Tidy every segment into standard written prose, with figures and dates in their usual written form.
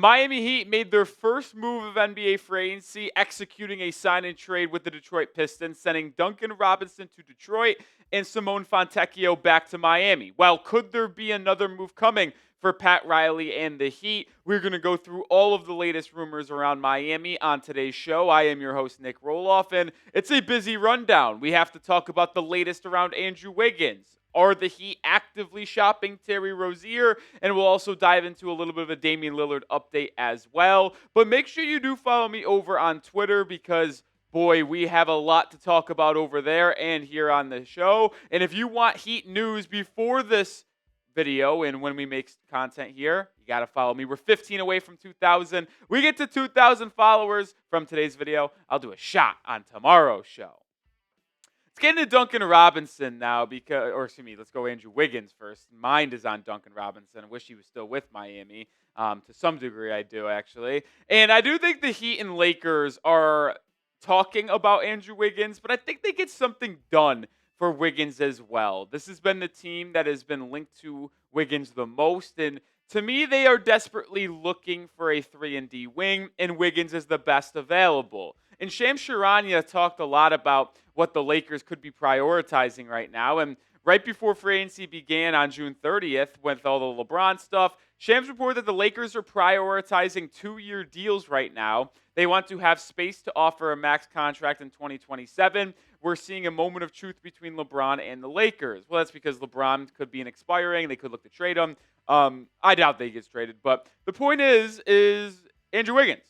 Miami Heat made their first move of NBA free agency, executing a sign and trade with the Detroit Pistons, sending Duncan Robinson to Detroit and Simone Fontecchio back to Miami. Well, could there be another move coming for Pat Riley and the Heat? We're going to go through all of the latest rumors around Miami on today's show. I am your host, Nic Rohloff, and it's a busy rundown. We have to talk about the latest around Andrew Wiggins. Are the Heat actively shopping Terry Rozier? And we'll also dive into a little bit of a Damian Lillard update as well. But make sure you do follow me over on Twitter because, boy, we have a lot to talk about over there and here on the show. And if you want Heat news before this video and when we make content here, you got to follow me. We're 15 away from 2,000. We get to 2,000 followers from today's video, I'll do a shot on tomorrow's show. Let's get into Duncan Robinson now let's go Andrew Wiggins first. Mind is on Duncan Robinson. I wish he was still with Miami. To some degree, I do, actually. And I do think the Heat and Lakers are talking about Andrew Wiggins, but I think they get something done for Wiggins as well. This has been the team that has been linked to Wiggins the most, and to me, they are desperately looking for a 3-and-D wing, and Wiggins is the best available. And Charania talked a lot about what the Lakers could be prioritizing right now. And right before free agency began on June 30th, with all the LeBron stuff, Shams reported that the Lakers are prioritizing 2-year deals right now. They want to have space to offer a max contract in 2027. We're seeing a moment of truth between LeBron and the Lakers. Well, that's because LeBron could be expiring. They could look to trade him. I doubt they get traded. But the point is Andrew Wiggins.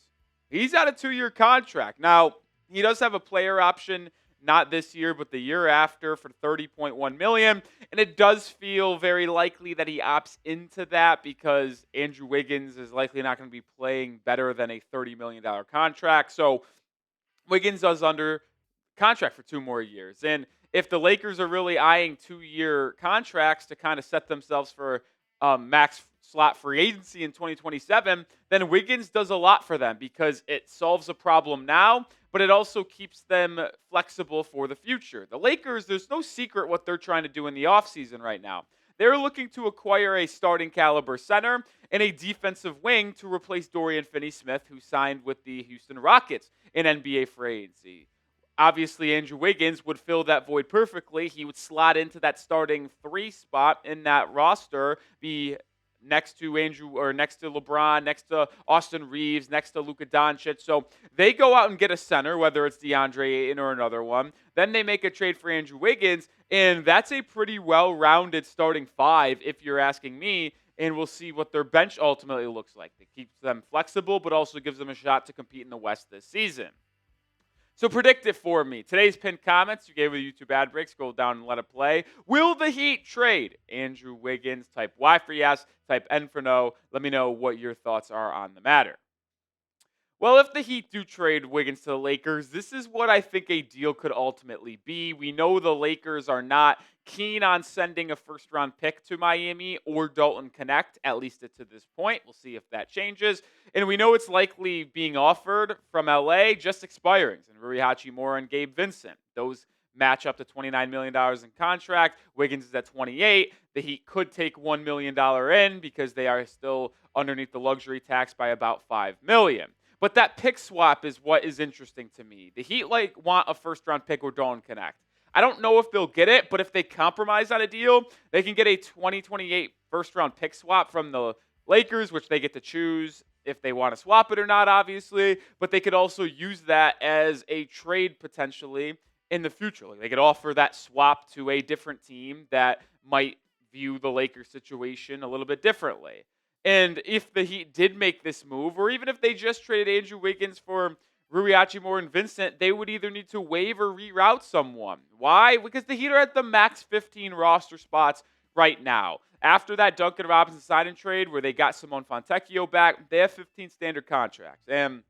He's got a 2-year contract. Now, he does have a player option, not this year, but the year after for $30.1 million. And it does feel very likely that he opts into that because Andrew Wiggins is likely not going to be playing better than a $30 million contract. So Wiggins does under contract for 2 more years. And if the Lakers are really eyeing 2-year contracts to kind of set themselves for max slot free agency in 2027, then Wiggins does a lot for them because it solves a problem now, but it also keeps them flexible for the future. The Lakers, there's no secret what they're trying to do in the offseason right now. They're looking to acquire a starting caliber center and a defensive wing to replace Dorian Finney-Smith, who signed with the Houston Rockets in NBA free agency. Obviously, Andrew Wiggins would fill that void perfectly. He would slot into that starting 3 spot in that roster, be next to LeBron, next to Austin Reeves, next to Luka Doncic. So they go out and get a center, whether it's DeAndre Ayton or another one. Then they make a trade for Andrew Wiggins, and that's a pretty well-rounded starting 5, if you're asking me. And we'll see what their bench ultimately looks like. It keeps them flexible, but also gives them a shot to compete in the West this season. So predict it for me. Today's pinned comments, you gave a YouTube ad break, scroll down and let it play. Will the Heat trade Andrew Wiggins? Type Y for yes, type N for no. Let me know what your thoughts are on the matter. Well, if the Heat do trade Wiggins to the Lakers, this is what I think a deal could ultimately be. We know the Lakers are not keen on sending a first-round pick to Miami or Dalton Connect, at least to this point. We'll see if that changes. And we know it's likely being offered from LA, just expiring. And Rui Hachimura and Gabe Vincent. Those match up to $29 million in contract. Wiggins is at $28. The Heat could take $1 million in because they are still underneath the luxury tax by about $5 million. But that pick swap is what is interesting to me. The Heat want a first-round pick or Dalton Connect. I don't know if they'll get it, but if they compromise on a deal, they can get a 2028 first-round pick swap from the Lakers, which they get to choose if they want to swap it or not, obviously. But they could also use that as a trade potentially in the future. They could offer that swap to a different team that might view the Lakers situation a little bit differently. And if the Heat did make this move, or even if they just traded Andrew Wiggins for Rui Hachimura and Vincent, they would either need to waive or reroute someone. Why? Because the Heat are at the max 15 roster spots right now. After that Duncan Robinson sign-and trade where they got Simone Fontecchio back, they have 15 standard contracts. And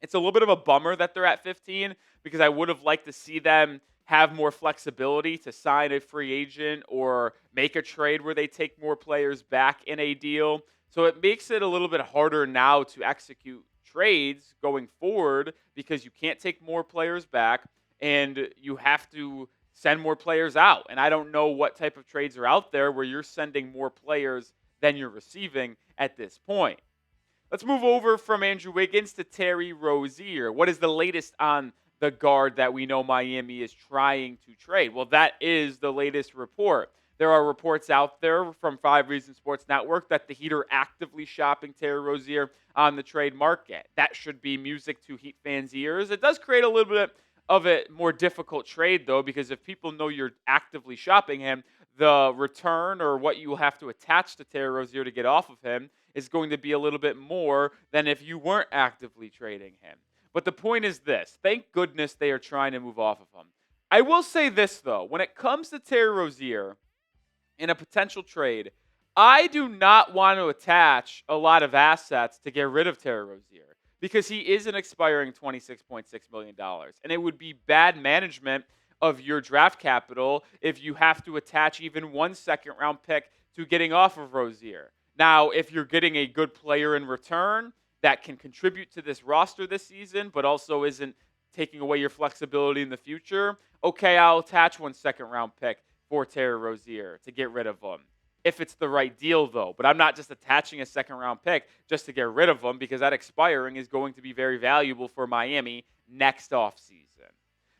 it's a little bit of a bummer that they're at 15 because I would have liked to see them have more flexibility to sign a free agent or make a trade where they take more players back in a deal. So it makes it a little bit harder now to execute trades going forward because you can't take more players back and you have to send more players out. And I don't know what type of trades are out there where you're sending more players than you're receiving at this point. Let's move over from Andrew Wiggins to Terry Rozier. What is the latest on the guard that we know Miami is trying to trade? Well, that is the latest report. There are reports out there from 5 Reasons Sports Network that the Heat are actively shopping Terry Rozier on the trade market. That should be music to Heat fans' ears. It does create a little bit of a more difficult trade, though, because if people know you're actively shopping him, the return or what you will have to attach to Terry Rozier to get off of him is going to be a little bit more than if you weren't actively trading him. But the point is this. Thank goodness they are trying to move off of him. I will say this, though. When it comes to Terry Rozier in a potential trade, I do not want to attach a lot of assets to get rid of Terry Rozier because he is an expiring $26.6 million. And it would be bad management of your draft capital if you have to attach even 1 second-round pick to getting off of Rozier. Now, if you're getting a good player in return that can contribute to this roster this season, but also isn't taking away your flexibility in the future, okay, I'll attach 1 second-round pick for Terry Rozier to get rid of him. If it's the right deal, though. But I'm not just attaching a second-round pick just to get rid of him because that expiring is going to be very valuable for Miami next offseason.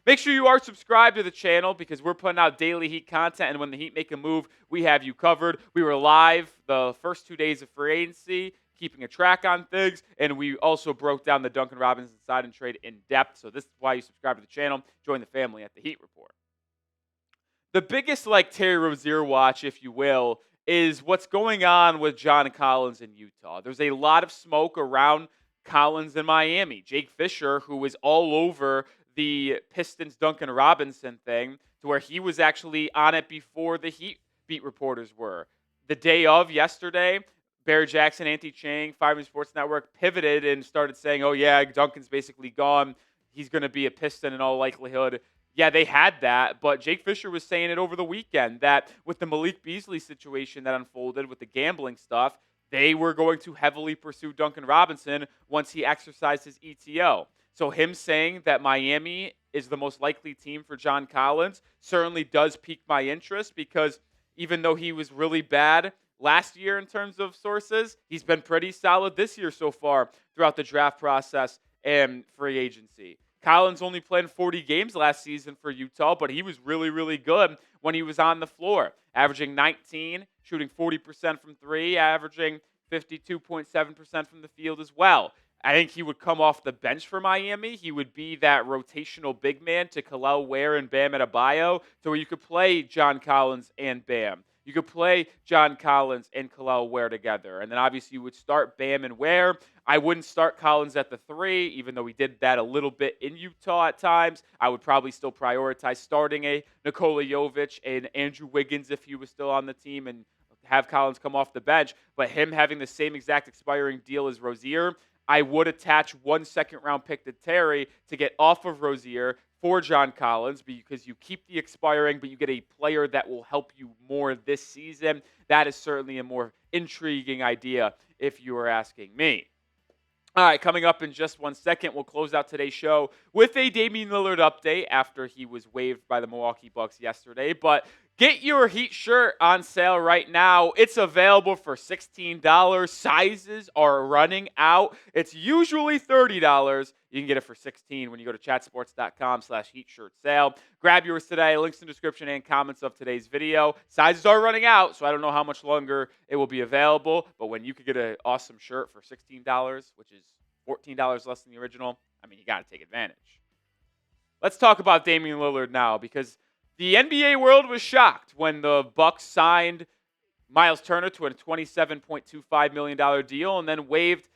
Make sure you are subscribed to the channel because we're putting out daily Heat content, and when the Heat make a move, we have you covered. We were live the first 2 days of free agency, keeping a track on things, and we also broke down the Duncan Robinson sign and trade in depth. So this is why you subscribe to the channel. Join the family at the Heat Report. The biggest Terry Rozier watch, if you will, is what's going on with John Collins in Utah. There's a lot of smoke around Collins in Miami. Jake Fisher, who was all over the Pistons Duncan Robinson thing, to where he was actually on it before the Heat beat reporters were. The day of yesterday, Barry Jackson, Anthony Chang, 5 News Sports Network pivoted and started saying, oh yeah, Duncan's basically gone. He's going to be a Piston in all likelihood. Yeah, they had that, but Jake Fisher was saying it over the weekend that with the Malik Beasley situation that unfolded with the gambling stuff, they were going to heavily pursue Duncan Robinson once he exercised his ETO. So him saying that Miami is the most likely team for John Collins certainly does pique my interest because even though he was really bad last year in terms of sources, he's been pretty solid this year so far throughout the draft process and free agency. Collins only played 40 games last season for Utah, but he was really, really good when he was on the floor, averaging 19, shooting 40% from 3, averaging 52.7% from the field as well. I think he would come off the bench for Miami. He would be that rotational big man to Kel'el Ware and Bam Adebayo, to where you could play John Collins and Bam. You could play John Collins and Kel'el Ware together. And then obviously you would start Bam and Ware. I wouldn't start Collins at the 3, even though we did that a little bit in Utah at times. I would probably still prioritize starting a Nikola Jovic and Andrew Wiggins if he was still on the team and have Collins come off the bench. But him having the same exact expiring deal as Rozier, I would attach 1 second-round pick to Terry to get off of Rozier for John Collins because you keep the expiring, but you get a player that will help you more this season. That is certainly a more intriguing idea if you are asking me. All right, coming up in just 1 second, we'll close out today's show with a Damian Lillard update after he was waived by the Milwaukee Bucks yesterday. But get your Heat shirt on sale right now. It's available for $16. Sizes are running out. It's usually $30. You can get it for $16 when you go to chatsports.com/HeatShirtSale. Grab yours today. Links in the description and comments of today's video. Sizes are running out, so I don't know how much longer it will be available. But when you could get an awesome shirt for $16, which is $14 less than the original, I mean, you got to take advantage. Let's talk about Damian Lillard now because the NBA world was shocked when the Bucks signed Miles Turner to a $27.25 million deal and then waived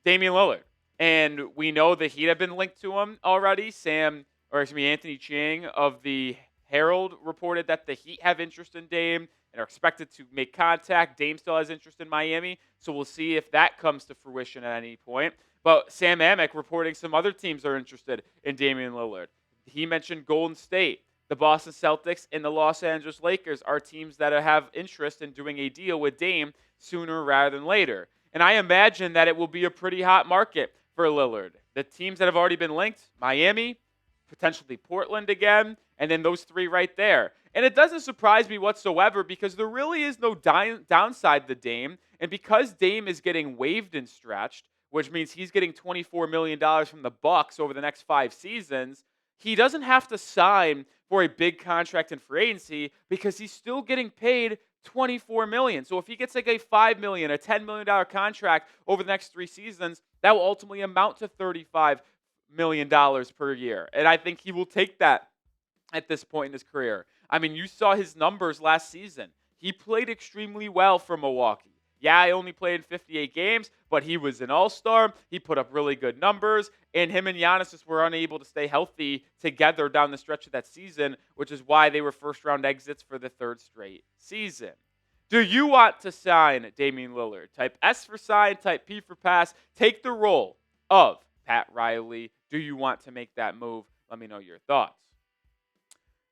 Damian Lillard. And we know the Heat have been linked to him already. Anthony Chang of the Herald reported that the Heat have interest in Dame and are expected to make contact. Dame still has interest in Miami, so we'll see if that comes to fruition at any point. But Sam Amick reporting some other teams are interested in Damian Lillard. He mentioned Golden State. The Boston Celtics and the Los Angeles Lakers are teams that have interest in doing a deal with Dame sooner rather than later. And I imagine that it will be a pretty hot market for Lillard. The teams that have already been linked, Miami, potentially Portland again, and then those 3 right there. And it doesn't surprise me whatsoever because there really is no downside to Dame. And because Dame is getting waived and stretched, which means he's getting $24 million from the Bucks over the next 5 seasons, he doesn't have to sign for a big contract in free agency because he's still getting paid $24 million. So if he gets like a $5 million, a $10 million contract over the next 3 seasons, that will ultimately amount to $35 million per year. And I think he will take that at this point in his career. I mean, you saw his numbers last season. He played extremely well for Milwaukee. Yeah, he only played 58 games, but he was an all-star. He put up really good numbers, and him and Giannis just were unable to stay healthy together down the stretch of that season, which is why they were first-round exits for the 3rd straight season. Do you want to sign Damian Lillard? Type S for sign, type P for pass. Take the role of Pat Riley. Do you want to make that move? Let me know your thoughts.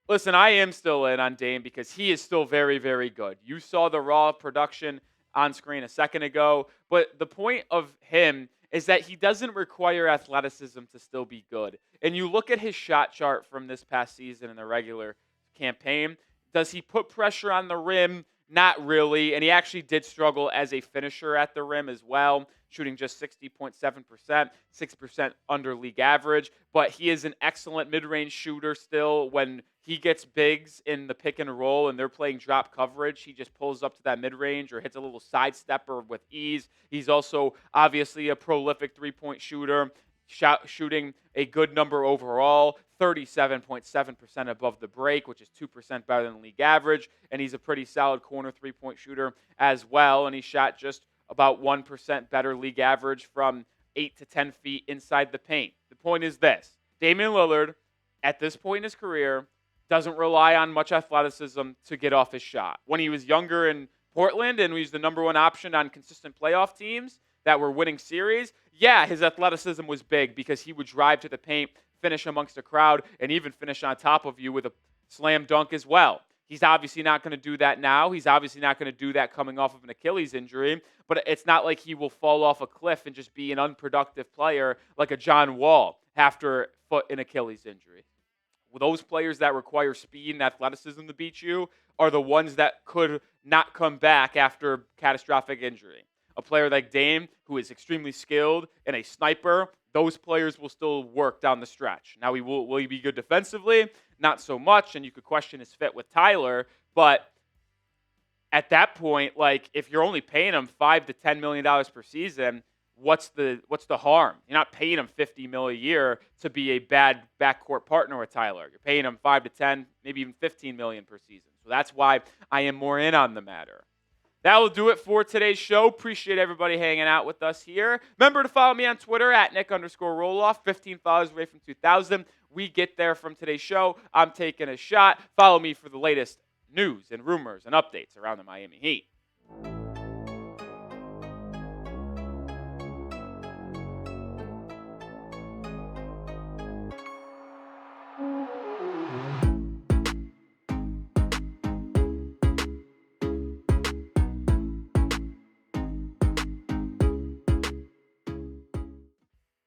Listen, I am still in on Dame because he is still very, very good. You saw the raw production on screen a second ago, but the point of him is that he doesn't require athleticism to still be good. And you look at his shot chart from this past season in the regular campaign, does he put pressure on the rim? Not really, and he actually did struggle as a finisher at the rim as well, shooting just 60.7%, 6% under league average, but he is an excellent mid-range shooter still. When he gets bigs in the pick and roll and they're playing drop coverage, he just pulls up to that mid-range or hits a little sidestepper with ease. He's also obviously a prolific three-point shooter, shooting a good number overall, 37.7% above the break, which is 2% better than league average. And he's a pretty solid corner three-point shooter as well. And he shot just about 1% better league average from 8 to 10 feet inside the paint. The point is this. Damian Lillard, at this point in his career, doesn't rely on much athleticism to get off his shot. When he was younger in Portland and he was the number 1 option on consistent playoff teams that were winning series, yeah, his athleticism was big because he would drive to the paint, finish amongst a crowd, and even finish on top of you with a slam dunk as well. He's obviously not going to do that now. He's obviously not going to do that coming off of an Achilles injury, but it's not like he will fall off a cliff and just be an unproductive player like a John Wall after an Achilles injury. Well, those players that require speed and athleticism to beat you are the ones that could not come back after catastrophic injury. A player like Dame, who is extremely skilled and a sniper, those players will still work down the stretch. Now, will he be good defensively? Not so much, and you could question his fit with Tyler, but at that point, like, if you're only paying him $5 to $10 million per season, what's the harm? You're not paying him $50 million a year to be a bad backcourt partner with Tyler. You're paying him 5 to 10, maybe even $15 million per season. So that's why I am more in on the matter. That will do it for today's show. Appreciate everybody hanging out with us here. Remember to follow me on Twitter at Nic_Rohloff. 15 followers away from 2,000. We get there from today's show. I'm taking a shot. Follow me for the latest news and rumors and updates around the Miami Heat.